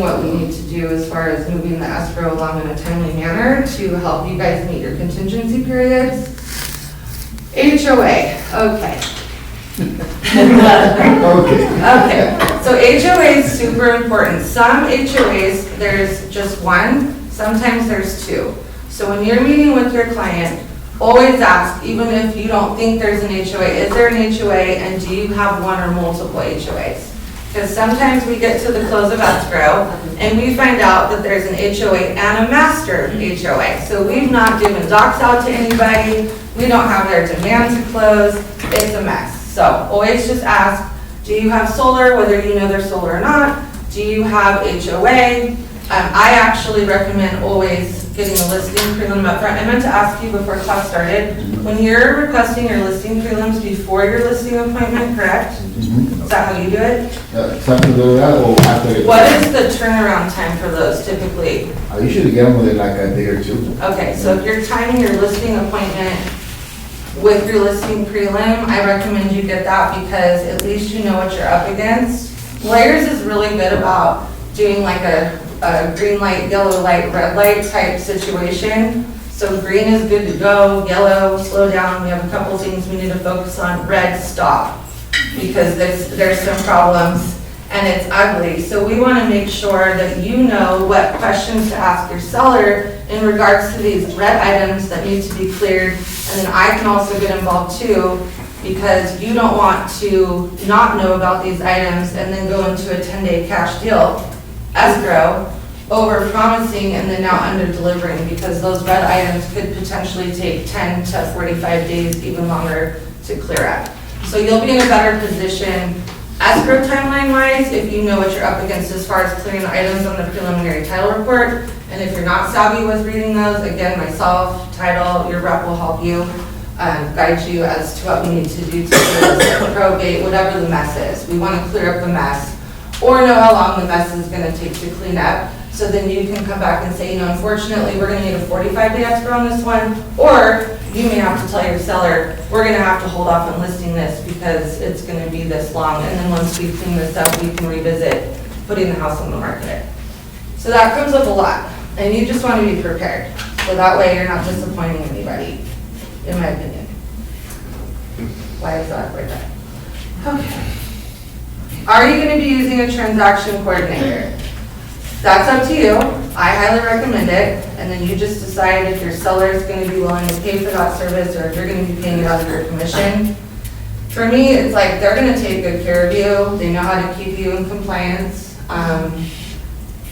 what we need to do as far as moving the escrow along in a timely manner to help you guys meet your contingency periods. HOA, okay. Okay, so HOA is super important. Some HOAs, there's just one, sometimes there's two. So when you're meeting with your client, always ask, even if you don't think there's an HOA, is there an HOA and do you have one or multiple HOAs? Because sometimes we get to the close of escrow and we find out that there's an HOA and a master HOA. So we've not given docs out to anybody, we don't have their demand to close, it's a mess. So always just ask, do you have solar, whether you know they're solar or not? Do you have HOA? I actually recommend always getting a listing prelim up front. I meant to ask you before class started, when you're requesting your listing prelims before your listing appointment, correct? Is that how you do it? Something to do with that or after? What is the turnaround time for those typically? I usually get them within like a day or two. Okay, so if you're timing your listing appointment with your listing prelim, I recommend you get that because at least you know what you're up against. Lawyers is really good about doing like a green light, yellow light, red light type situation. So green is good to go, yellow, slow down. We have a couple things we need to focus on. Red, stop, because there's some problems and it's ugly. So we want to make sure that you know what questions to ask your seller in regards to these red items that need to be cleared. And then I can also get involved too, because you don't want to not know about these items and then go into a 10-day cash deal escrow over promising and then now under delivering, because those red items could potentially take 10 to 45 days, even longer to clear up. So you'll be in a better position escrow timeline wise if you know what you're up against as far as clearing the items on the preliminary title report. And if you're not savvy with reading those, again, myself, title, your rep will help you guide you as to what we need to do to clear this, probate, whatever the mess is. We want to clear up the mess or know how long the mess is going to take to clean up. So then you can come back and say, you know, unfortunately, we're going to need a 45-day escrow on this one, or you may have to tell your seller, we're going to have to hold off on listing this because it's going to be this long. And then once we clean this up, we can revisit putting the house on the market. So that comes up a lot, and you just want to be prepared. So that way you're not disappointing anybody, in my opinion. Why is that like that? Okay. Are you going to be using a transaction coordinator? That's up to you. I highly recommend it. And then you just decide if your seller is going to be willing to pay for that service or if you're going to be paying it out of your commission. For me, it's like they're going to take good care of you. They know how to keep you in compliance.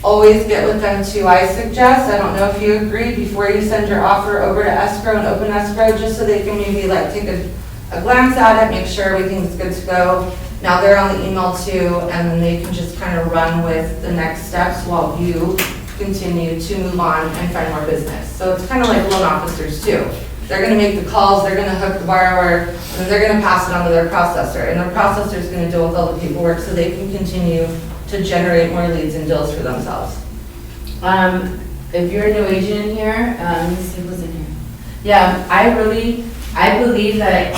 Always get with them too, I suggest. I don't know if you agree, before you send your offer over to escrow and open escrow, just so they can maybe like take a glance at it, make sure everything's good to go. Now they're on the email too, and then they can just kind of run with the next steps while you continue to move on and find more business. So it's kind of like loan officers too. They're going to make the calls, they're going to hook the borrower, and then they're going to pass it on to their processor. And their processor is going to deal with all the paperwork so they can continue to generate more leads and deals for themselves. If you're a new agent in here, let me see who's in here. Yeah, I believe that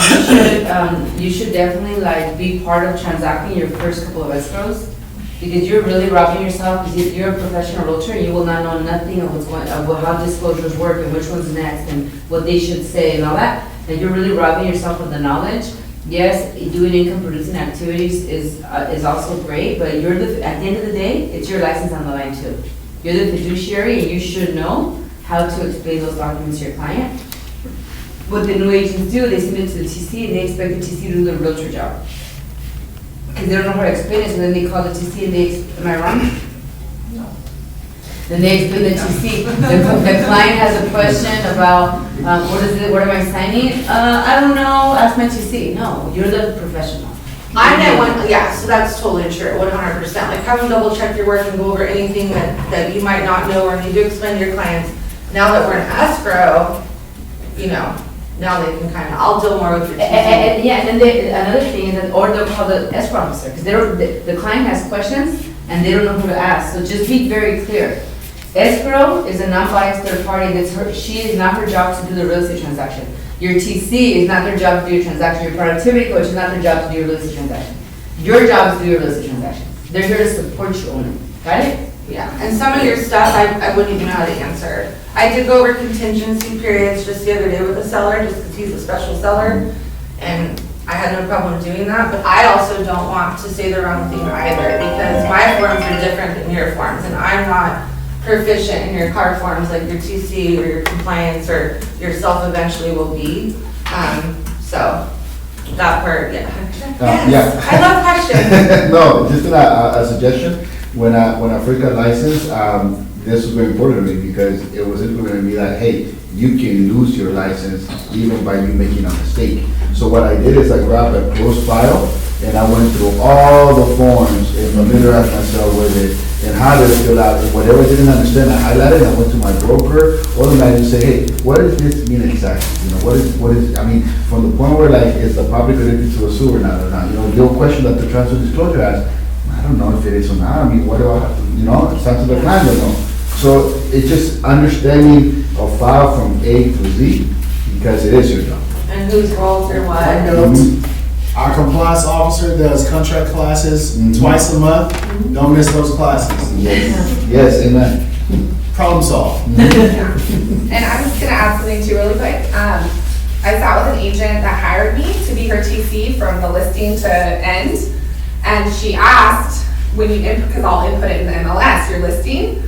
you should definitely like be part of transacting your first couple of escrows, because you're really robbing yourself. Because if you're a professional realtor, you will not know nothing of what's going on, how disclosures work and which one's next and what they should say and all that. And you're really robbing yourself of the knowledge. Yes, doing income producing activities is also great, but at the end of the day, it's your license on the line too. You're the fiduciary and you should know how to explain those documents to your client. What the new agents do, they send it to the TC and they expect the TC to do the realtor job. Because they don't know how to explain it, so then they call the TC and am I wrong? No. Then they explain the TC. The client has a question about, what am I signing? I don't know, ask my TC. No, you're the professional. I know one, yeah, so that's totally true, 100%. Like have them double check your work and go over anything that you might not know or need to explain to your clients. Now that we're in escrow, you know, now they can kind of, I'll deal more with your TC. Yeah, and then another thing is that, or they'll call the escrow officer, because the client has questions and they don't know who to ask. So just be very clear. Escrow is a non-biased third party. She is not her job to do the real estate transaction. Your TC is not their job to do your transaction. Your productivity coach is not their job to do your real estate transaction. Your job is to do your real estate transaction. They're here to support you only. Got it? Yeah, and some of your stuff, I wouldn't even know how to answer. I did go over contingency periods just the other day with the seller, just because he's a special seller, and I had no problem doing that, but I also don't want to say the wrong thing either, because my forms are different than your forms, and I'm not proficient in your car forms like your TC or your compliance or yourself eventually will be. So, that part, yeah. Yes, I love questions. No, just a suggestion. When I first got licensed, this was very important to me because it was implemented to me that, hey, you can lose your license even by you making a mistake. So what I did is I grabbed a closed file and I went through all the forms and familiarized myself with it and how to fill out, and whatever I didn't understand, I highlighted, I went to my broker, automatically say, hey, what does this mean exactly? You know, what is, I mean, from the point where like, is the property connected to a sewer or not? You know, your question that the transfer disclosure asks, I don't know if it is or not, I mean, what do I have to, you know, it's up to the client to know. So it's just understanding a file from A to Z, because it is your job. And whose roles are what? Our compliance officer does contract classes twice a month. Don't miss those classes. Yes, yes, amen. Problem solved. And I'm just gonna add something too really quick. I sat with an agent that hired me to be her TC from the listing to end. And she asked, because I'll input it in the MLS, your listing.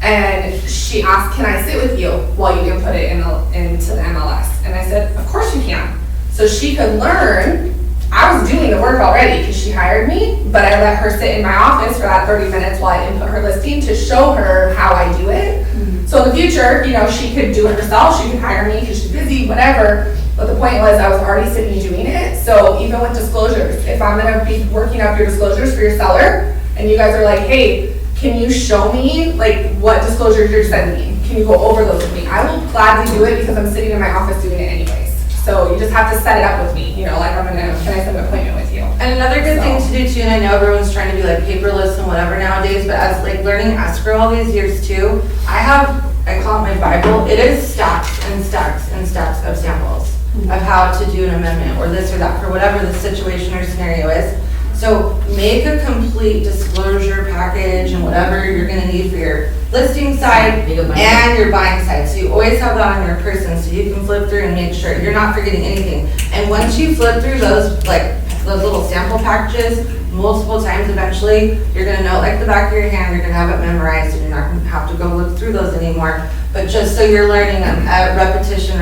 And she asked, can I sit with you while you input it into the MLS? And I said, of course you can. So she could learn. I was doing the work already because she hired me, but I let her sit in my office for that 30 minutes while I input her listing to show her how I do it. So in the future, you know, she could do it herself. She could hire me because she's busy, whatever. But the point was I was already sitting doing it. So even with disclosures, if I'm gonna be working up your disclosures for your seller and you guys are like, hey, can you show me like what disclosures you're sending? Can you go over those with me? I will gladly do it because I'm sitting in my office doing it anyways. So you just have to set it up with me, you know, like can I set an appointment with you? And another good thing to do too, and I know everyone's trying to be like paperless and whatever nowadays, but as like learning escrow all these years too, I call it my Bible. It is stacks and stacks and stacks of samples of how to do an amendment or this or that for whatever the situation or scenario is. So make a complete disclosure package and whatever you're gonna need for your listing side and your buying side. So you always have that on your person so you can flip through and make sure you're not forgetting anything. And once you flip through those, like those little sample packages multiple times eventually, you're gonna know like the back of your hand, you're gonna have it memorized and you're not gonna have to go look through those anymore. But just so you're learning them at repetition,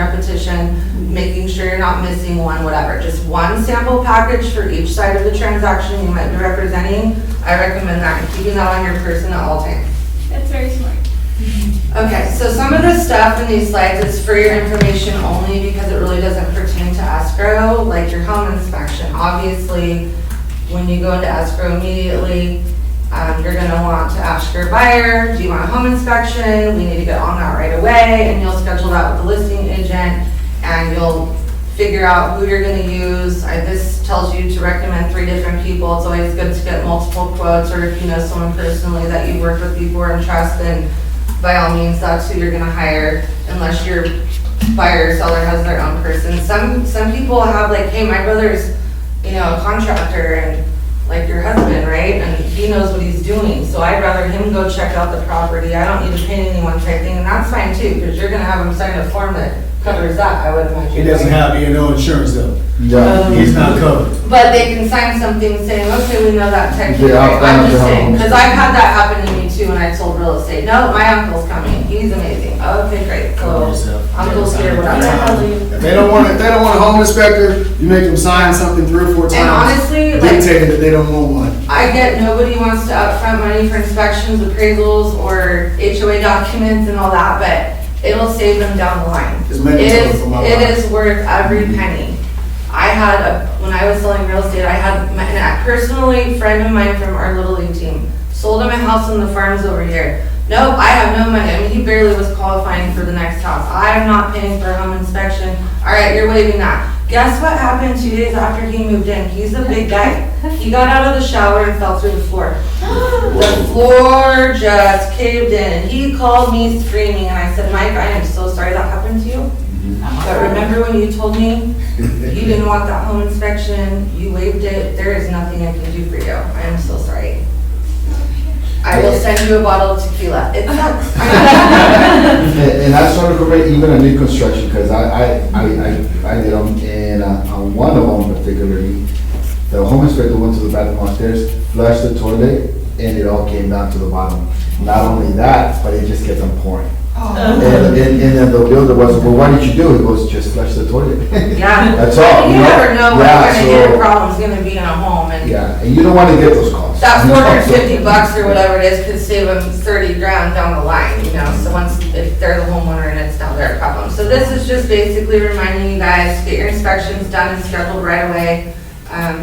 making sure you're not missing one, whatever. Just one sample package for each side of the transaction you might be representing. I recommend that and keeping that on your person at all times. That's very smart. Okay, so some of the stuff in these slides is for your information only because it really doesn't pertain to escrow, like your home inspection. Obviously, when you go into escrow immediately, you're gonna want to ask your buyer, do you want a home inspection? We need to get on that right away, and you'll schedule that with the listing agent, and you'll figure out who you're gonna use. This tells you to recommend 3 different people. It's always good to get multiple quotes, or if you know someone personally that you've worked with before and trust, then by all means, that's who you're gonna hire, unless your buyer or seller has their own person. Some people have like, hey, my brother's, you know, a contractor, and like your husband, right? And he knows what he's doing. So I'd rather him go check out the property. I don't need to pay anyone type thing, and that's fine too, because you're gonna have him sign a form that covers that, I would imagine. He doesn't have E&O insurance though. Yeah. He's not covered. But they can sign something saying, okay, we know that technically, Yeah, right? I'm just I'll saying, find out. because I've had that happen to me too when I sold real estate. No, my uncle's coming, he's amazing. Okay, great, so uncle's here, whatever. If they don't want a home inspector, you make them sign something 3 or 4 times. And honestly, like, dictating that they don't want one. I get nobody wants to upfront money for inspections, appraisals, or HOA documents and all that, but it'll save them down the line. It's mandatory for my life. It is worth every penny. When I was selling real estate, I had a personally friend of mine from our Little League team, sold him a house on the farms over here. Nope, I have no money. I mean, he barely was qualifying for the next house. I'm not paying for a home inspection. All right, you're waiving that. Guess what happened 2 days after he moved in? He's a big guy. He got out of the shower and fell through the floor. The floor just caved in, and he called me screaming, and I said, Mike, I am so sorry that happened to you. But remember when you told me you didn't want that home inspection, you waived it, there is nothing I can do for you. I am so sorry. I will send you a bottle of tequila. It sucks. And I started correct even on new construction, because I did them, and on one of them particularly, the home inspector went to the bathroom upstairs, flushed the toilet, and it all came down to the bottom. Not only that, but it just kept on pouring. And then the builder was, well, why did you do it? He goes, just flush the toilet. Yeah. That's all. You never know what Yeah, kind of hidden so- problem's gonna be in a home, and Yeah, and you don't want to get those calls. that $450 or whatever it is could save them 30 grand down the line, you know, so once, if they're the homeowner and it's not their problem. So this is just basically reminding you guys to get your inspections done and scheduled right away,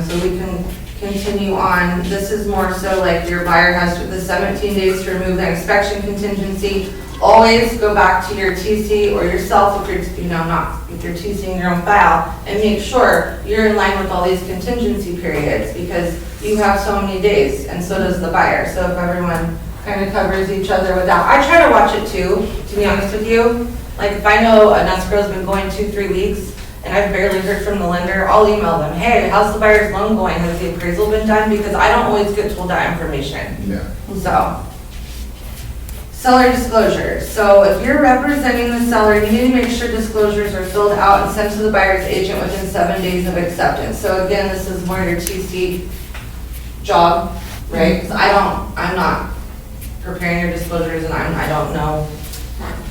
so we can continue on. This is more so like your buyer has the 17 days to remove the inspection contingency. Always go back to your TC or yourself if you're, you know, not, if you're TCing your own file, and make sure you're in line with all these contingency periods, because you have so many days, and so does the buyer. So if everyone kind of covers each other with that. I try to watch it too, to be honest with you. Like if I know an escrow's been going 2-3 weeks, and I've barely heard from the lender, I'll email them, hey, how's the buyer's loan going? Has the appraisal been done? Because I don't always get told that information. Yeah. So, seller disclosures. So if you're representing the seller, you need to make sure disclosures are filled out and sent to the buyer's agent within 7 days of acceptance. So again, this is more your TC job, right? 'Cause I'm not preparing your disclosures, and I don't know,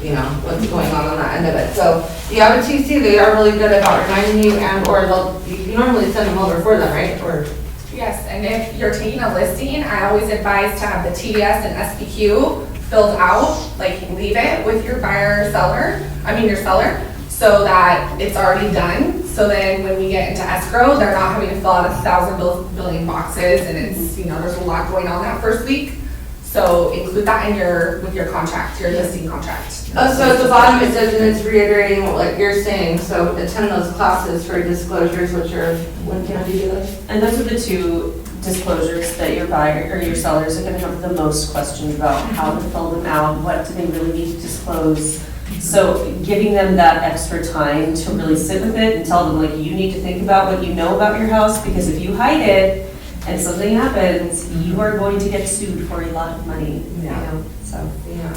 you know, what's going on that end of it. So if you have a TC, they are really good about reminding you, and or you normally send them over for them, right? Or Yes, and if you're taking a listing, I always advise to have the TDS and SPQ filled out, like leave it with your buyer seller, your seller, so that it's already done. So then when we get into escrow, they're not having to fill out 1,000 billing boxes, and it's, you know, there's a lot going on that first week. So include that in with your contract, your listing contract. oh, so at the bottom it says, and it's reiterating what like you're saying, so attend those classes for disclosures, which are, when can you do those? And those are the two disclosures that your buyer or your sellers are gonna have the most questions about, how to fill them out, what do they really need to disclose. So giving them that extra time to really sit with it and tell them, like, you need to think about what you know about your house, because if you hide it and something happens, you are going to get sued for a lot of money, you know, so. Yeah.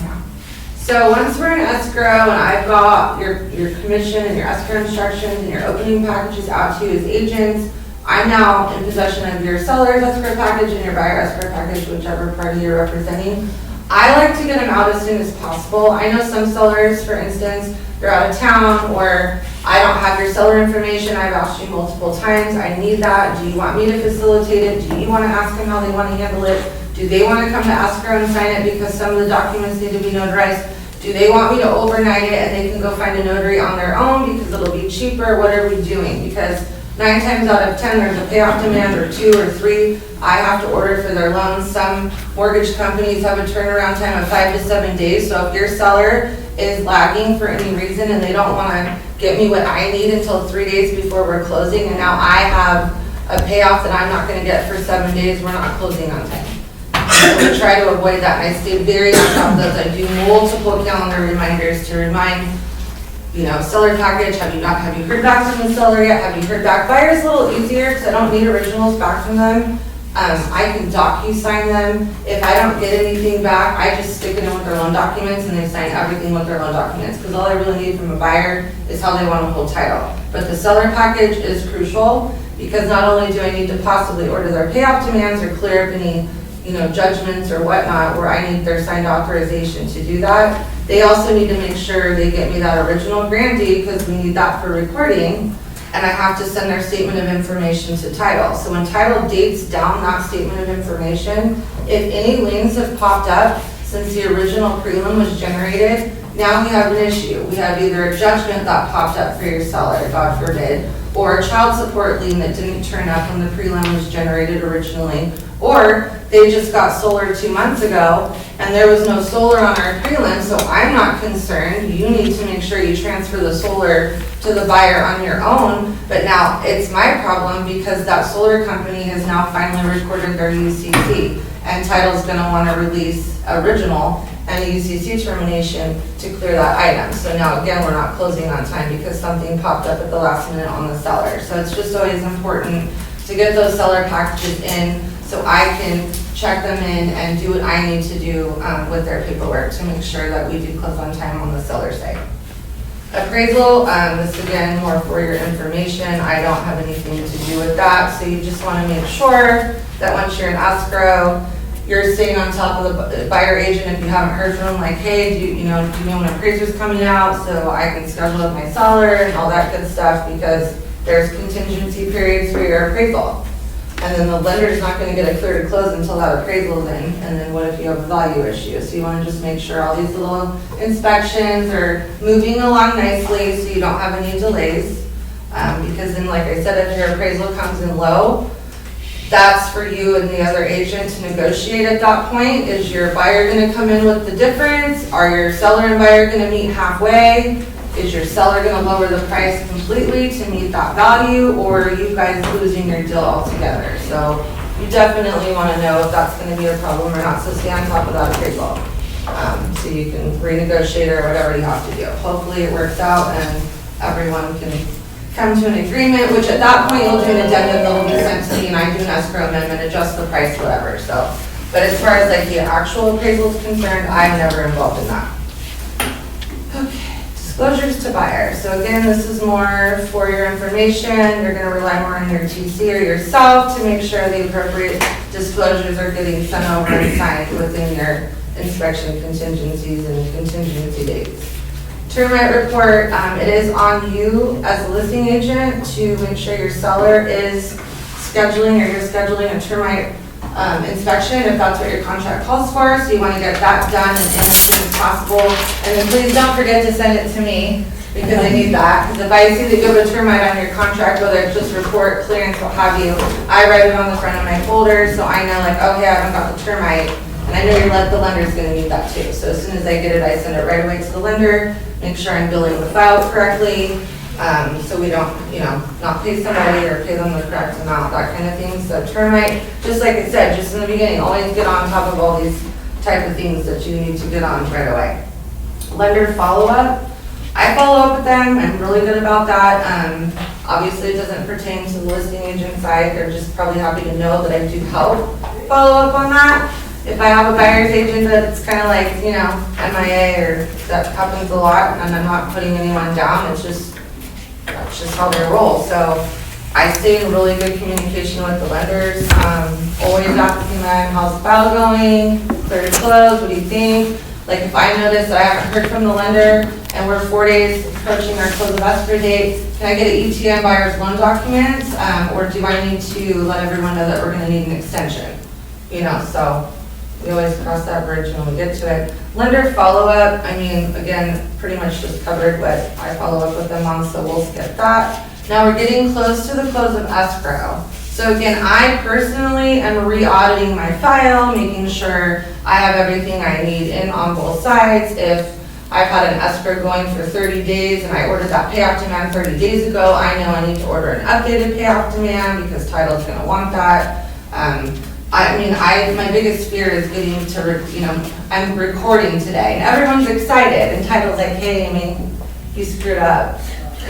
So once we're in escrow and I've got your commission and your escrow instructions and your opening packages out to you as agents, I'm now in possession of your seller's escrow package and your buyer escrow package, whichever party you're representing. I like to get them out as soon as possible. I know some sellers, for instance, they're out of town, or I don't have your seller information. I've asked you multiple times. I need that. Do you want me to facilitate it? Do you want to ask them how they want to handle it? Do they want to come to escrow and sign it because some of the documents need to be notarized? Do they want me to overnight it and they can go find a notary on their own because it'll be cheaper? What are we doing? Because 9 times out of 10, there's a payoff demand, or 2 or 3. I have to order for their loans. Some mortgage companies have a turnaround time of 5 to 7 days. So if your seller is lagging for any reason and they don't want to get me what I need until 3 days before we're closing, and now I have a payoff that I'm not going to get for 7 days, we're not closing on time. So we try to avoid that, and I stay very on top of those. I do multiple calendar reminders to remind, you know, seller package, have you heard back from the seller yet? Have you heard back? Buyer's a little easier because I don't need originals back from them. I can docu-sign them. If I don't get anything back, I just stick it in with their loan documents and they sign everything with their loan documents, because all I really need from a buyer is how they want to hold title. But the seller package is crucial, because not only do I need to possibly order their payoff demands or clear up any, you know, judgments or whatnot, where I need their signed authorization to do that, they also need to make sure they get me that original grant deed, because we need that for recording. And I have to send their statement of information to title. So when title dates down that statement of information, if any liens have popped up since the original prelim was generated, now we have an issue. We have either a judgment that popped up for your seller, God forbid, or a child support lien that didn't turn up when the prelim was generated originally, or they just got solar 2 months ago and there was no solar on our prelim, so I'm not concerned. You need to make sure you transfer the solar to the buyer on your own, but now it's my problem because that solar company has now finally recorded their UCC, and title's gonna wanna release original and a UCC termination to clear that item. So now again, we're not closing on time because something popped up at the last minute on the seller. So it's just always important to get those seller packages in so I can check them in, and do what I need to do with their paperwork to make sure that we do close on time on the seller side. Appraisal, this again, more for your information. I don't have anything to do with that, so you just want to make sure that once you're in escrow, you're staying on top of the buyer agent if you haven't heard from them, like, hey, do you know when appraiser's coming out so I can schedule with my seller and all that good stuff, because there's contingency periods for your appraisal. And then the lender's not gonna get a clear to close until that appraisal's in, and then what if you have a value issue? So you wanna just make sure all these little inspections are moving along nicely so you don't have any delays. Because then, like I said, if your appraisal comes in low, that's for you and the other agent to negotiate at that point. Is your buyer gonna come in with the difference? Are your seller and buyer gonna meet halfway? Is your seller gonna lower the price completely to meet that value, or are you guys losing your deal altogether? So you definitely wanna know if that's gonna be a problem or not, so stay on top of that appraisal. So you can renegotiate or whatever you have to do. Hopefully it works out and everyone can come to an agreement, which at that point you'll do an addendum that will be sent to me, and I do an escrow amendment, adjust the price, whatever, so. But as far as like the actual appraisal is concerned, I'm never involved in that. Okay, disclosures to buyer. So again, this is more for your information. You're gonna rely more on your TC or yourself to make sure the appropriate disclosures are getting sent over and signed within your inspection contingencies and contingency dates. Termite report, it is on you as a listing agent to make sure your seller is scheduling, or you're scheduling a termite inspection if that's what your contract calls for. So you want to get that done and in as soon as possible. And then please don't forget to send it to me, because I need that. Because if I see that you have a termite on your contract, whether it's just report, clearance, what have you, I write it on the front of my folder so I know, like, okay, I haven't got the termite. And I know the lender's gonna need that too. So as soon as I get it, I send it right away to the lender, make sure I'm billing the file correctly, so we don't, not pay somebody or pay them the correct amount, that kind of thing. So termite, just like I said, just in the beginning, always get on top of all these type of things that you need to get on right away. Lender follow-up, I follow up with them, I'm really good about that. Obviously it doesn't pertain to the listing agent side, they're just probably happy to know that I do help follow up on that. If I have a buyer's agent that's kind of like, MIA, or that happens a lot, and I'm not putting anyone down, that's just how they roll. So I stay in really good communication with the lenders, always asking them, how's the file going, clear to close, what do you think? Like if I notice that I haven't heard from the lender and we're 4 days approaching our close of escrow date, can I get an ETN buyer's loan documents, or do I need to let everyone know that we're gonna need an extension? So we always cross that bridge when we get to it. Lender follow-up, again, pretty much just covered what I follow up with them on, so we'll skip that. Now we're getting close to the close of escrow. So again, I personally am re-auditing my file, making sure I have everything I need in on both sides. If I've had an escrow going for 30 days and I ordered that payoff demand 30 days ago, I know I need to order an updated payoff demand because title's gonna want that. My biggest fear is getting to, I'm recording today and everyone's excited and title's like, hey, you screwed up.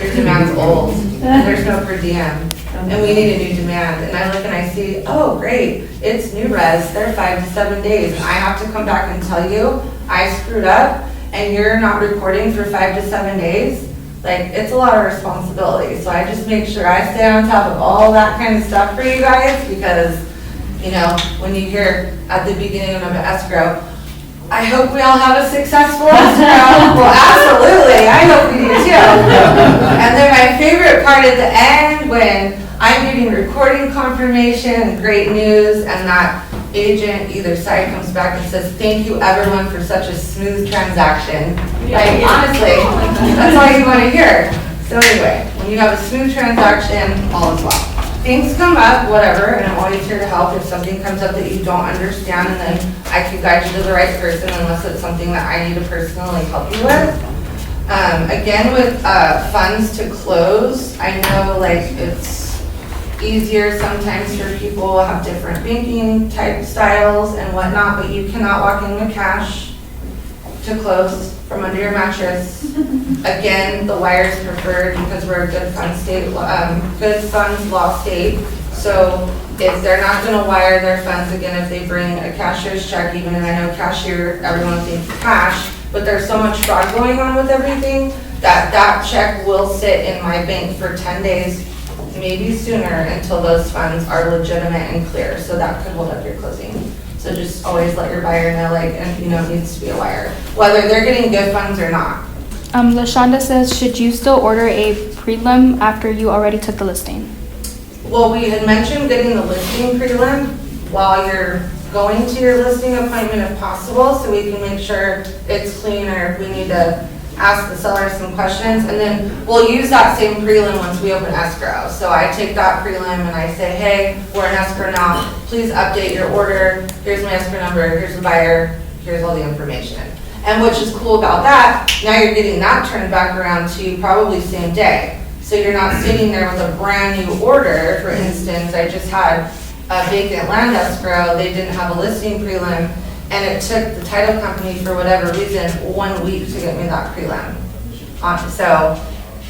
Your demand's old, and there's no per diem, and we need a new demand. And I look and I see, oh, great, it's new res, they're 5 to 7 days. And I have to come back and tell you, I screwed up, and you're not recording for 5 to 7 days. Like, it's a lot of responsibility. So I just make sure I stay on top of all that kind of stuff for you guys, because, when you hear at the beginning of an escrow, I hope we all have a successful escrow. Well, absolutely, I hope we do too. And then my favorite part at the end, when I'm getting recording confirmation and great news, and that agent, either side comes back and says, thank you everyone for such a smooth transaction. Like, honestly, that's all you want to hear. So anyway, when you have a smooth transaction, all is well. Things come up, whatever, and I'm always here to help if something comes up that you don't understand, and then I can guide you to the right person unless it's something that I need to personally help you with. Again, with funds to close, I know it's easier sometimes for people who have different banking type styles and whatnot, but you cannot walk in with cash to close from under your mattress. Again, the wire is preferred because we're a good funds law state. So if they're not gonna wire their funds again, if they bring a cashier's check even, and I know cashier, everyone thinks cash, but there's so much fraud going on with everything, that check will sit in my bank for 10 days, maybe sooner, until those funds are legitimate and clear, so that could hold up your closing. So just always let your buyer know, like, and it needs to be a wire, whether they're getting good funds or not. LaShonda says, should you still order a prelim after you already took the listing? Well, we had mentioned getting the listing prelim while you're going to your listing appointment if possible, so we can make sure it's clean, or if we need to ask the seller some questions, and then we'll use that same prelim once we open escrow. So I take that prelim and I say, hey, we're in escrow now, please update your order, here's my escrow number, here's the buyer, here's all the information. And which is cool about that, now you're getting that turned back around to you probably same day. So you're not sitting there with a brand new order. For instance, I just had a vacant land escrow, they didn't have a listing prelim, and it took the title company, for whatever reason, 1 week to get me that prelim. So,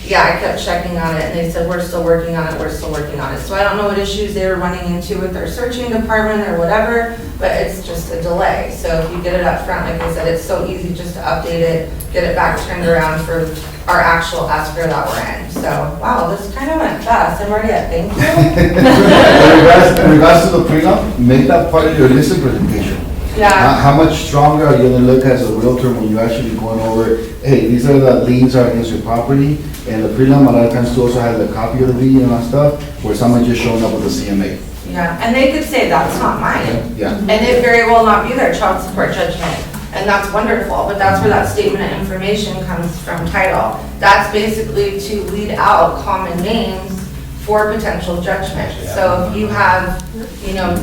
yeah, I kept checking on it, and they said, we're still working on it, we're still working on it. So I don't know what issues they were running into with their searching department or whatever, but it's just a delay. So if you get it up front, like I said, it's so easy just to update it, get it back turned around for our actual escrow that we're in. So, wow, this kind of went fast. I'm already at thank you. In regards to the prenup, make that part of your listing presentation. Yeah. How much stronger are you gonna look as a realtor when you're actually going over, hey, these are the liens are against your property, and the prelim, a lot of times too also has a copy of the lien and all that stuff, where someone just showing up with a CMA. Yeah, and they could say that's not mine. Yeah. And it very well not be their child support judgment. And that's wonderful, but that's where that statement of information comes from title. That's basically to lead out common names for potential judgment. So if you have,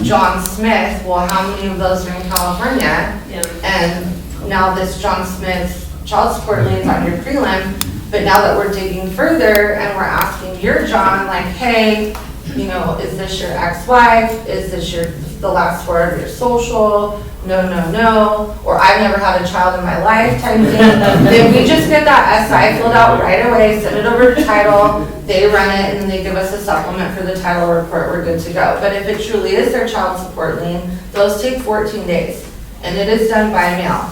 John Smith, well, how many of those are in California? Yeah. And now this John Smith child support lien's on your prelim, but now that we're digging further and we're asking your John, like, hey, is this your ex-wife? Is this the last word of your social? No, or I've never had a child in my life type thing. Then we just get that SI filled out right away, send it over to title, they run it, and then they give us a supplement for the title report, we're good to go. But if it truly is their child support lien, those take 14 days. And it is done by mail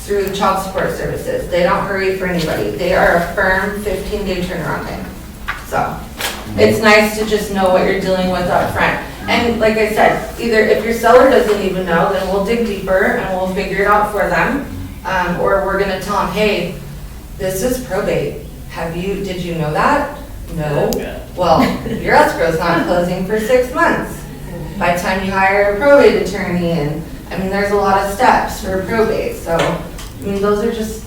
through the child support services. They don't hurry for anybody. They are a firm 15-day turnaround time. So it's nice to just know what you're dealing with up front. And like I said, either if your seller doesn't even know, then we'll dig deeper and we'll figure it out for them. Or we're gonna tell them, hey, this is probate. Did you know that? No. Well, your escrow's not closing for 6 months. By the time you hire a probate attorney, and there's a lot of steps for probate. So, those are just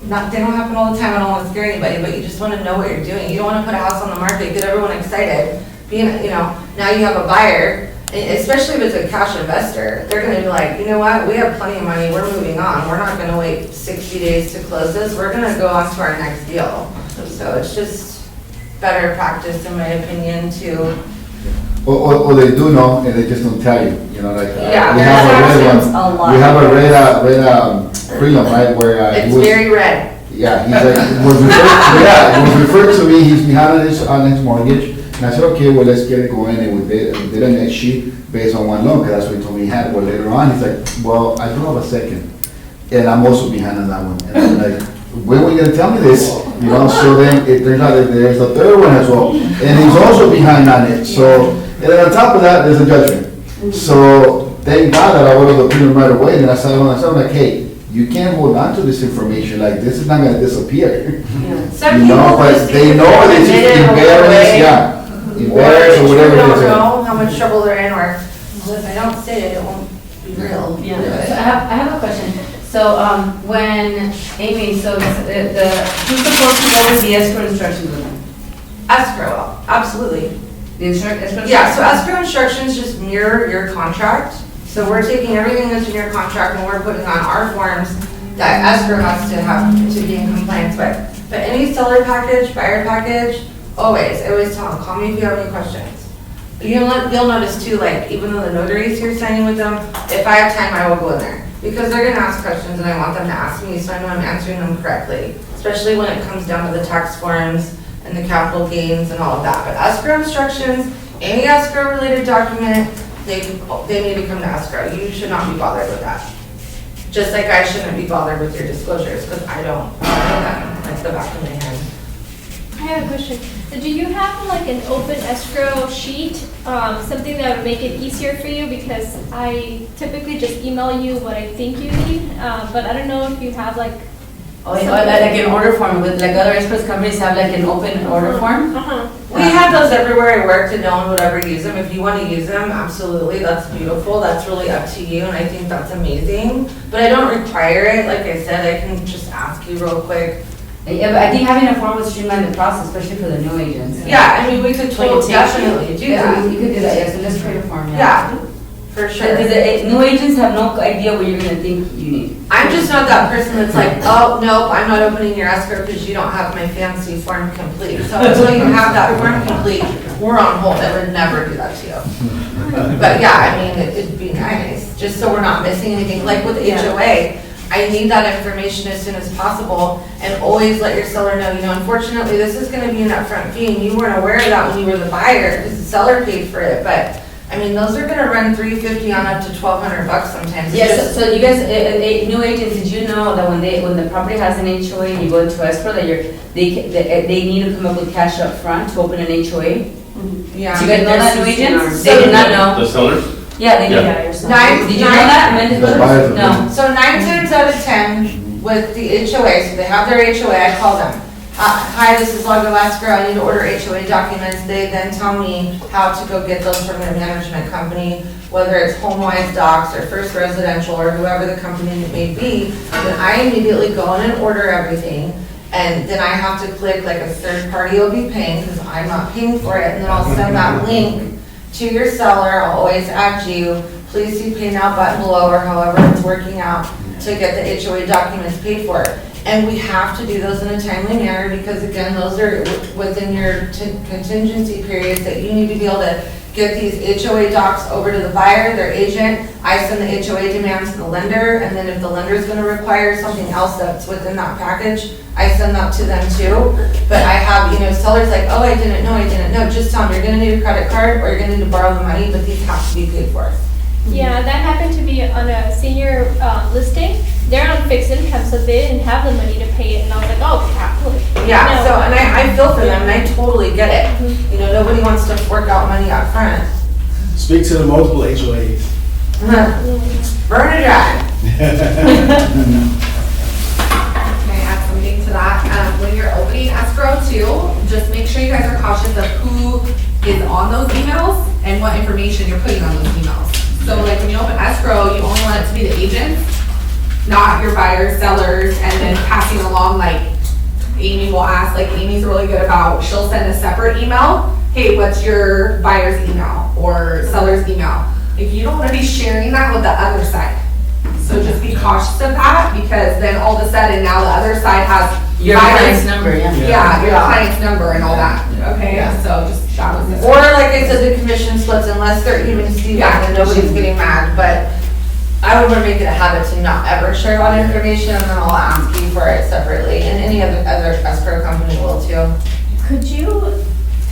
they don't happen all the time. I don't want to scare anybody, but you just want to know what you're doing. You don't want to put a house on the market, get everyone excited. Now you have a buyer, especially if it's a cash investor, they're going to be like, you know what, we have plenty of money, we're moving on. We're not going to wait 60 days to close this. We're going to go on to our next deal. So it's just better practice, in my opinion, to... Or they do know, and they just don't tell you, Yeah, we have a red happens a lot. We have a red prelim, right, where... it's very red. Yeah, he's like, it was referred to me, he's behind on his mortgage, and I said, okay, well, let's get it going, and we did a net sheet based on one loan, because that's what he told me he had. Well, later on, he's like, well, I do have a second, and I'm also behind on that one. And I'm like, when were you gonna tell me this? So then it turns out that there's a third one as well, and he's also behind on it. So, and then on top of that, there's a judgment. So thank God that I ordered the prelim right away, and I said to myself, like, hey, you can't hold on to this information, like, this is not gonna disappear. Some people but just they know admit it's just it embarrassed, embarrassed or whatever Or it they is. don't know how much trouble they're in, or, well, if I don't say it, it won't be real. So I have a question. So, when Amy, who's supposed to go with the escrow instructions with them? Escrow, absolutely. The escrow? Yeah, so escrow instructions just mirror your contract. So we're taking everything that's in your contract and we're putting on our forms that escrow has to have to be in compliance with. But any seller package, buyer package, I always tell them, call me if you have any questions. You'll notice too, like, even though the notary's here signing with them, if I have time, I will go in there. Because they're gonna ask questions and I want them to ask me, so I know I'm answering them correctly. Especially when it comes down to the tax forms and the capital gains and all of that. But escrow instructions, Any escrow related document, they need to come to escrow. You should not be bothered with that. Just like I shouldn't be bothered with your disclosures, because I don't know them like the back of my hand. I have a question. Do you have like an open escrow sheet, something that would make it easier for you? Because I typically just email you what I think you need, but I don't know if you have like. Oh, you know, like an order form with, like other express companies have like an open order form? We have those everywhere I work, and no one would ever use them. If you want to use them, absolutely, that's beautiful. That's really up to you, and I think that's amazing. But I don't require it. Like I said, I can just ask you real quick. Yeah, but I think having a form would streamline the process, especially for the new agents. Yeah, I mean, we could Like definitely do that. You could do that, yes, and just create a form, Yeah, for sure. Because new agents have no idea what you're gonna think you need. I'm just not that person that's like, oh, nope, I'm not opening your escrow because you don't have my fancy form complete. So until you have that form complete, we're on hold. I would never do that to you. But yeah, I mean, it'd be nice, just so we're not missing anything. Like with HOA, I need that information as soon as possible, and always let your seller know, you know, unfortunately, this is gonna be an upfront fee, and you weren't aware of that when you were the buyer, because the seller paid for it, but, I mean, those are gonna run $350 on up to $1,200 sometimes. Yes, so you guys, new agents, did you know that when the property has an HOA and you go into escrow, that they need to come up with cash up front to open an HOA? Yeah. Do you guys know that, new agents? So They did not know. The sellers? Yeah, they did. Yeah, yourself. Did you know that? The buyers. No. So 9 times out of 10 with the HOA, so they have their HOA, I call them. Hi, this is Lago Escrow, I need to order HOA documents. They then tell me how to go get those from their management company, whether it's HomeWise Docs or First Residential or whoever the company may be. Then I immediately go in and order everything. And then I have to click like a third party will be paying, because I'm not paying for it. And then I'll send that link to your seller. I'll always add you, please see pay now button below, or however it's working out to get the HOA documents paid for. And we have to do those in a timely manner, because again, those are within your contingency periods that you need to be able to get these HOA docs over to the buyer, their agent. I send the HOA demands to the lender, and then if the lender is gonna require something else that's within that package, I send that to them too. But I have, you know, sellers like, oh, I didn't know, just tell them you're gonna need a credit card or you're gonna need to borrow the money, but these have to be paid for. Yeah, that happened to be on a senior listing. They're on fixed income, so they didn't have the money to pay it, and I was like, oh, crap. Yeah, No. so, and I feel for them, and I totally get it. You know, nobody wants to fork out money up front. Speak to the multiple HOAs. Burn it dry. Can I add something to that? When you're opening escrow too, just make sure you guys are cautious of who is on those emails and what information you're putting on those emails. So like when you open escrow, you only want it to be the agents, not your buyers, sellers, and then passing along, like Amy will ask, like Amy's really good about, she'll send a separate email. Hey, what's your buyer's email or seller's email? If you don't want to be sharing that with the other side. So just be cautious of that, because then all of a sudden now the other side has Your client's number, yeah. Yeah, your client's number and all that, okay? Yeah. So just, that was it. Or like I said, the commission splits, unless they're even Steven, Yeah. and nobody's getting mad, but I would make it a habit to not ever share that information, and then I'll ask you for it separately, and any other escrow company will too. Could you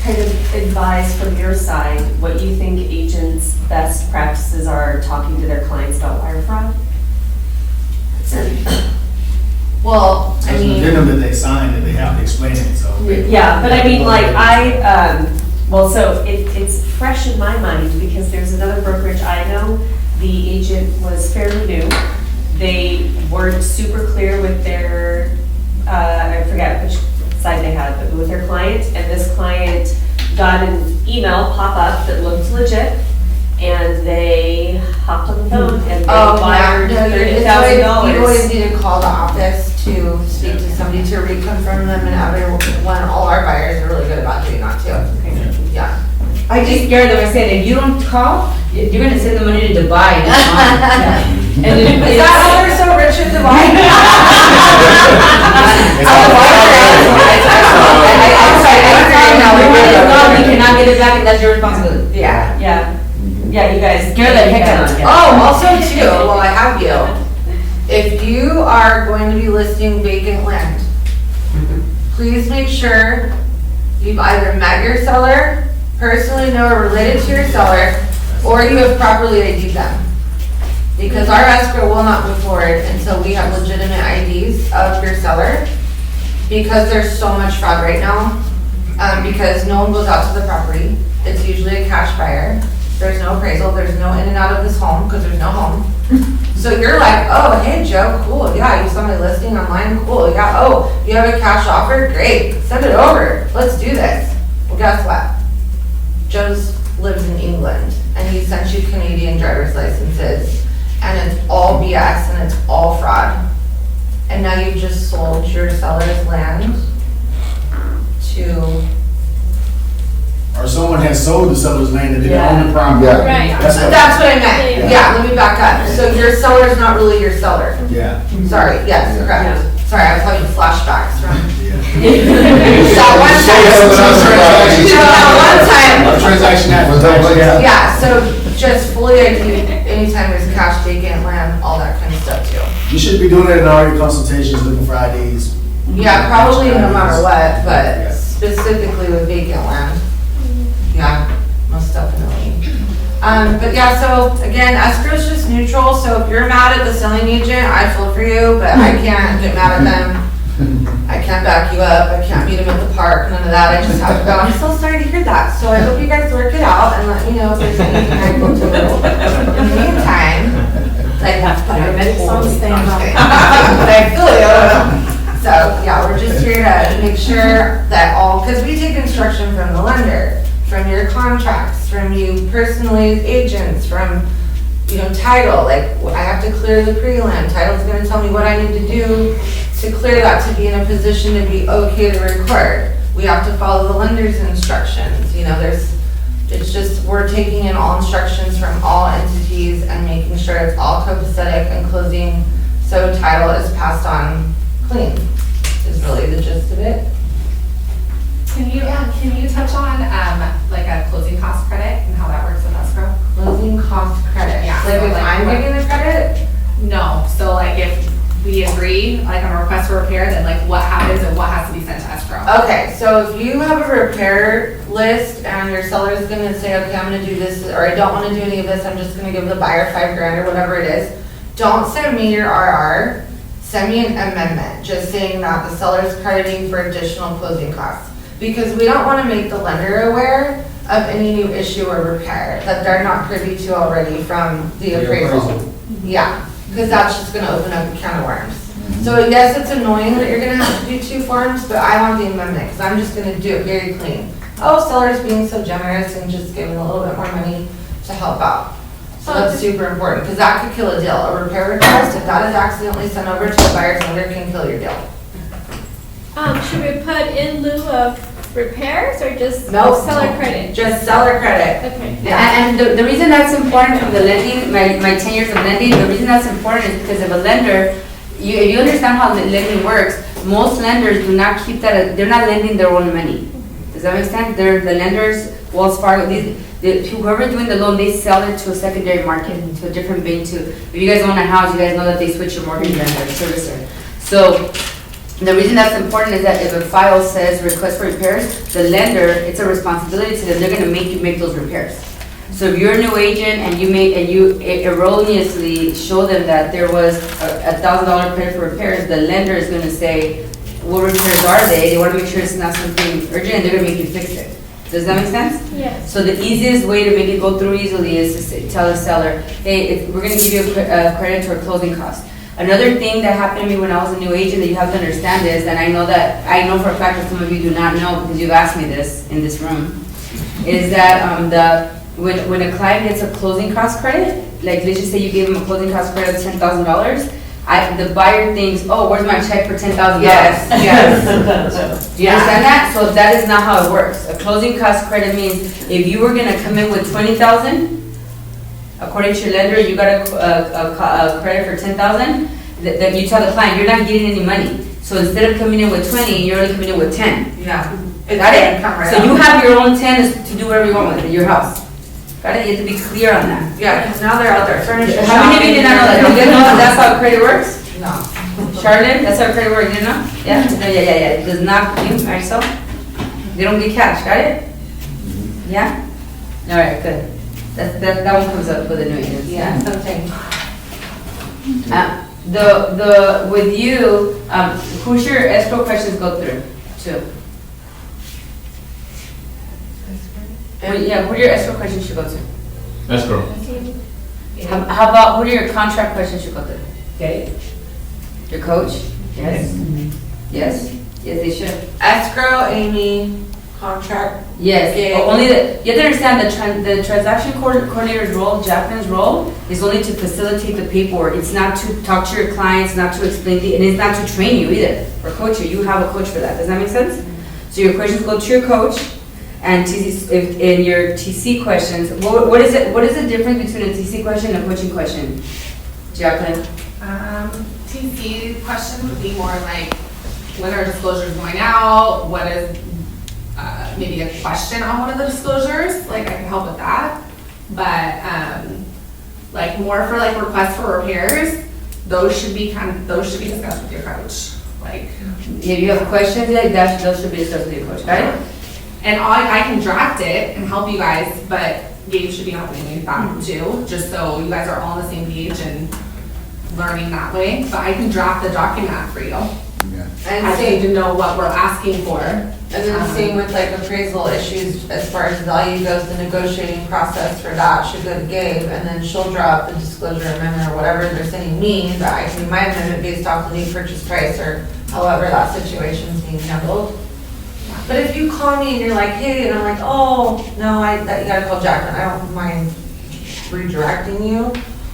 kind of advise from your side what you think agents' best practices are talking to their clients about wire fraud? Well, I There's an mean, addendum that they signed that they have to explain it, so. Yeah, but I mean, like, so it's fresh in my mind, because there's another brokerage I know, the agent was fairly new. They weren't super clear with their, I forget which side they had, but with their client, and this client got an email pop up that looked legit, and they hopped on the phone and they wired you $30,000. always need to call the office to speak to somebody to reconfirm them, and everyone, all our buyers are really good about doing that too. Yeah. I just scared them. I said, if you don't call, you're gonna send the money to Dubai. And then Is that how they're so rich in Dubai? You cannot get it back, and that's your responsibility. Yeah. Yeah, you guys. Scare the heck out of them. Oh, also too, while I have you, if you are going to be listing vacant land, please make sure you've either met your seller personally know are related to your seller, or you have properly ID'd them. Because our escrow will not move forward until we have legitimate IDs of your seller, because there's so much fraud right now. Because no one goes out to the property, it's usually a cash buyer, there's no appraisal, there's no in and out of this home, because there's no home. So you're like, oh, hey Joe, cool, yeah, you saw my listing online, cool, yeah, oh, you have a cash offer, great, send it over, let's do this. Well, guess what? Joe's lives in England, and he sent you Canadian driver's licenses, and it's all BS, and it's all fraud. And now you've just sold your seller's land to, Or someone has sold the seller's land and didn't own the property. Yeah. Right. that's what I meant, yeah, let me back up. So your seller's not really your seller. Yeah. Sorry, yes, correct. Sorry, I was having flashbacks from Yeah. that one time. Transaction after. Yeah, so just fully ID, anytime there's cash, vacant land, all that kind of stuff too. You should be doing it in all your consultations, looking for IDs. Yeah, probably no matter what, but specifically with vacant land. Yeah, most definitely. But yeah, so again, escrow's just neutral, so if you're mad at the selling agent, I feel for you, but I can't get mad at them. I can't back you up, I can't meet them at the park, none of that, I just have to go, I'm so sorry to hear that, so I hope you guys work it out and let me know if there's anything I can do. In the meantime, like, Paramedics on standby. I feel you. So, yeah, we're just here to make sure that all, because we take instruction from the lender, from your contracts, from you personally as agents, from, title, like, I have to clear the prelim, title's gonna tell me what I need to do to clear that, to be in a position to be okay to record. We have to follow the lender's instructions, it's just, we're taking in all instructions from all entities and making sure it's all copacetic and closing, so title is passed on clean, is really the gist of it. Can you touch on, like a closing cost credit and how that works with escrow? Closing cost credit. Yeah, Like so if like I'm what- getting the credit? No, so like if we agree, like on a request for repair, then like what happens and what has to be sent to escrow? Okay, so if you have a repair list and your seller's gonna say, okay, I'm gonna do this, or I don't wanna do any of this, I'm just gonna give the buyer $5,000 or whatever it is, don't send me your RR, send me an amendment, just saying that the seller's crediting for additional closing costs. Because we don't wanna make the lender aware of any new issue or repair that they're not privy to already from the appraisal. Yeah, because that's just gonna open up a can of worms. So yes, it's annoying that you're gonna have to do 2 forms, but I want the amendment, because I'm just gonna do it very clean. Oh, seller's being so generous and just giving a little bit more money to help out. So that's super important, because that could kill a deal. A repair request, if that is accidentally sent over to the buyer's lender, can kill your deal. Should we put in lieu of repairs or just Nope. seller credit? Just seller credit. Okay. And the reason that's important from the lending, my 10 years of lending, the reason that's important is because of a lender, if you understand how the lending works, most lenders do not keep that, they're not lending their own money. Does that make sense? They're the lenders, Wells Fargo, whoever's doing the loan, they sell it to a secondary market, to a different bank too. If you guys own a house, you guys know that they switch your mortgage lender, servicer. So the reason that's important is that if a file says request for repairs, the lender, it's a responsibility to them, they're gonna make you make those repairs. So if you're a new agent and you erroneously show them that there was a $1,000 credit for repairs, the lender is gonna say, what repairs are they? They wanna make sure it's not something urgent and they're gonna make you fix it. Does that make sense? Yes. So the easiest way to make it go through easily is to tell the seller, hey, we're gonna give you a credit toward closing costs. Another thing that happened to me when I was a new agent that you have to understand is, and I know for a fact that some of you do not know because you've asked me this in this room, is that when a client gets a closing cost credit, like let's just say you gave them a closing cost credit of $10,000, the buyer thinks, oh, where's my check for $10,000? Yes. Do you understand that? So that is not how it works. A closing cost credit means if you were gonna come in with $20,000, according to your lender, you got a credit for $10,000, that you tell the client, you're not getting any money. So instead of coming in with 20, you're only coming in with 10. Yeah. Got it? So you have your own 10 to do whatever you want with it, your house. Got it? You have to be clear on that. Yeah, because now they're out there furniture How many of you did not know that? You didn't know that that's how credit works? No. Charlotte, that's how credit works, you know? Yeah? No, yeah. It does not, you, myself, they don't get cash, got it? Yeah? All right, good. That one comes up with the new agents, Yeah, yeah? something. With you, who's your escrow questions go through to? Yeah, who do your escrow questions should go to? Escrow. How about, who do your contract questions should go through? Okay. Your coach? Yes? Yes? Yes, they should. Escrow, Amy, contract. Yes, Yeah. but only you have to understand the transaction coordinator's role, Jacqueline's role, is only to facilitate the paperwork. It's not to talk to your clients, not to explain and it's not to train you either, or coach you. You have a coach for that. Does that make sense? So your questions go to your coach, and in your TC questions, what is it? What is the difference between a TC question and a coaching question, Jacqueline? TC question would be more like, when are disclosures going out? What is, maybe a question on one of the disclosures? Like, I can help with that. But, like, more for like requests for repairs, those should be discussed with your coach. Like, If you have questions like that, those should be discussed with your coach, right? and I can draft it and help you guys, but Gabe should be helping me with that too, just so you guys are all on the same page and learning that way. But I can draft the document for you. Yeah. And I need to know what we're asking for. And then same with like appraisal issues, as far as value goes, the negotiating process for that should go to Gabe, and then she'll draw up the disclosure amendment or whatever they're sending me, that I can, my amendment based off the new purchase price or however that situation's being handled. But if you call me and you're like, hey, and I'm like, oh, no, that you gotta call Jacqueline, I don't mind redirecting you,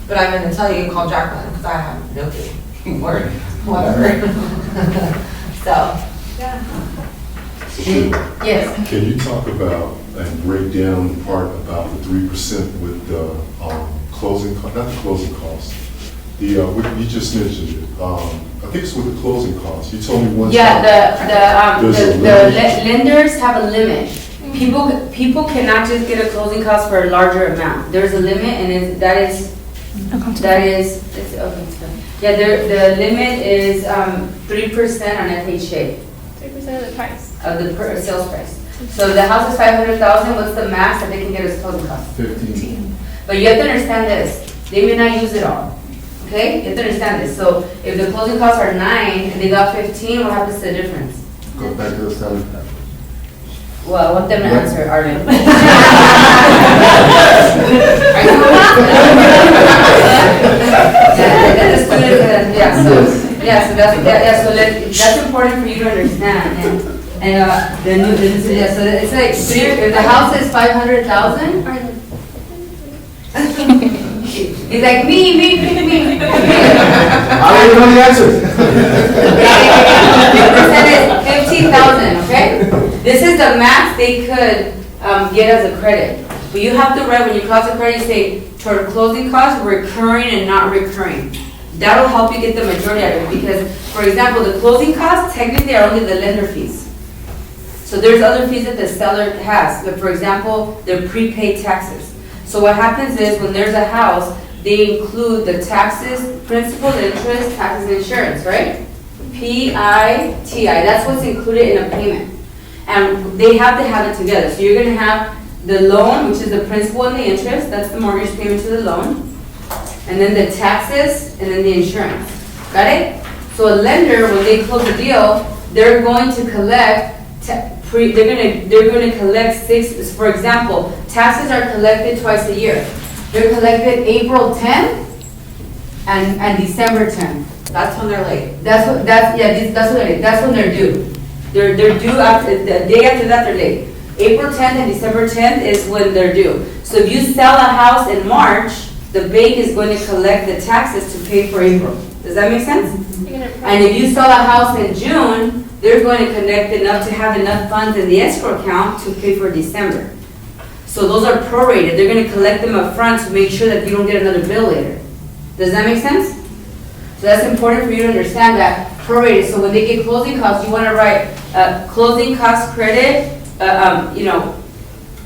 but I'm gonna tell you to call Jacqueline, because I have no clue, or whatever. So, Yes. Can you talk about and break down the part about the 3% with the closing, not the closing costs? What you just mentioned it. I think it's with the closing costs. You told me one time. Yeah, There's a the limit. lenders have a limit. People cannot just get a closing cost for a larger amount. There's a limit, and that is, it's, okay, it's fine. Yeah, the limit is 3% on FHA 3% of the price. of the sales price. So the house is 500,000, what's the max that they can get as closing cost? 15. But you have to understand this, they may not use it all, okay? You have to understand this. So if the closing costs are 9 and they got 15, what happens to the difference? Go back to the selling price. Well, I want them to answer, Arlen. So that's important for you to understand. And so it's like, if the house is 500,000, he's like, me. I already know the answer. 15,000, okay? This is the max they could get as a credit. But you have to write, when you cross a credit, you say, toward closing costs, recurring and not recurring. That'll help you get the majority out of it, because, for example, the closing costs, technically are only the lender fees. So there's other fees that the seller has, but for example, they're prepaid taxes. So what happens is, when there's a house, they include the taxes, principal, interest, taxes, and insurance, right? PITI, that's what's included in a payment. And they have to have it together. So you're gonna have the loan, which is the principal and the interest, that's the mortgage payment to the loan. And then the taxes, and then the insurance. Got it? So a lender, when they close a deal, they're going to collect, they're gonna collect for example, taxes are collected twice a year. They're collected April 10th and December 10th. that's when they're late. That's when they're due. They're due after, the day after that, they're late. April 10th and December 10th is when they're due. So if you sell a house in March, the bank is going to collect the taxes to pay for April. Does that make sense? And if you sell a house in June, they're going to connect enough to have enough funds in the escrow account to pay for December. So those are prorated. They're going to collect them up front to make sure that you don't get another bill later. Does that make sense? So that's important for you to understand that prorated. So when they get closing costs, you want to write closing cost credit,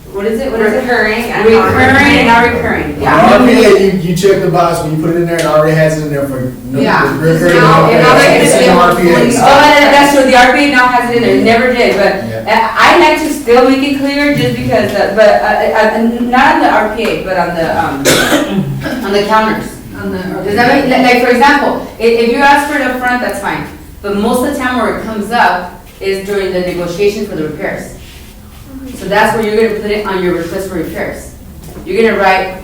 what is it? Recurring and Recurring and not recurring. Yeah. RPA, you check the box, when you put it in there, it already has it in there for. Yeah. recurring. Now they're gonna It's be in able to RPAs. Oh, that's true, the RBA now has has it in there, it never did, but I like to still make it clear just because, not on the RPA, but on the counters. Does that make, like, for example, if you ask for it up front, that's fine, but most of the time where it comes up is during the negotiation for the repairs. So that's where you're gonna put it on your request for repairs. You're gonna write,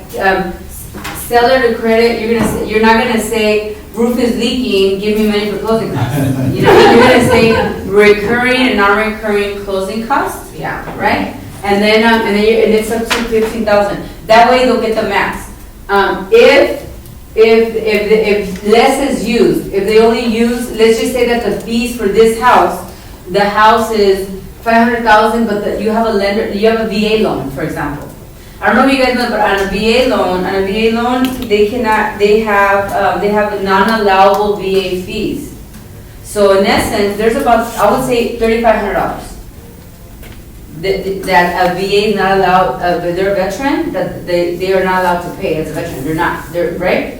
seller to credit, you're not gonna say, roof is leaking, give me money for closing costs. You know, you're gonna say recurring and non-recurring closing costs, Yeah. right? And then and it's up to 15,000. That way they'll get the max. If less is used, if they only use, let's just say that the fees for this house, the house is 500,000, but you have a lender, you have a VA loan, for example. I don't know if you guys know, but on a VA loan, they have non-allowable VA fees. So in essence, there's about, I would say, $3,500. That a VA is not allowed, they're a veteran, that they are not allowed to pay as a veteran, they're not, right?